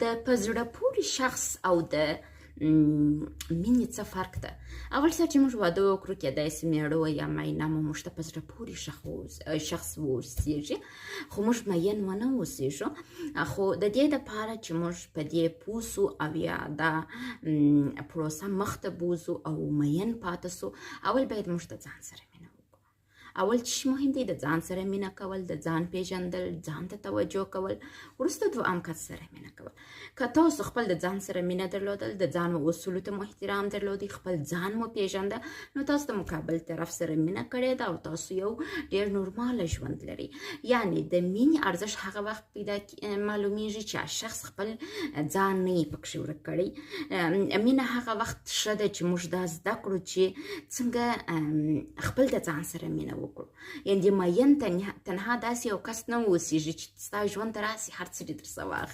د په زړه پورې شخص او د مینې څه فرق ده. اول څه چې موږ واده وکړو کېدای سي مېړه یا میینه مو موږ ته په زړه پورې شخص واوسېږي، خو موږ مین ونه اوسېږو. خو د دې دپاره چې موږ په دې پوه سو او یا دا پروسه مخته بوځو او مین پاته سو، اول باید موږ د ځان سره مینه وکړو. اول چې مهم دی د ځان سره مینه کول، د ځان پیژندل، ځان ته توجه کول، وروسته دوهم کس سره مینه کول. که تاسو خپل د ځان سره مینه درلودل، د ځان اصولو ته مو احترام درلودی، خپل ځان مو پیژنده، نو تاسو د مقابل طرف سره مینه کړې ده او تاسو یو ډیر نورماله ژوند لري. یعنی د مینې ارزښت هغه وخت معلومیږي چې شخص خپل ځان نه یې پکښې ورک کړی. مینه هغه وخت ښه ده چې موږ دا زده کړو چې څنګه خپل د ځان سره مینه وکړو. یعنې مین تنها داسې یو کس نه اوسېږي چې ستا ژوند ته راسي هر څه دې درڅه واخلي.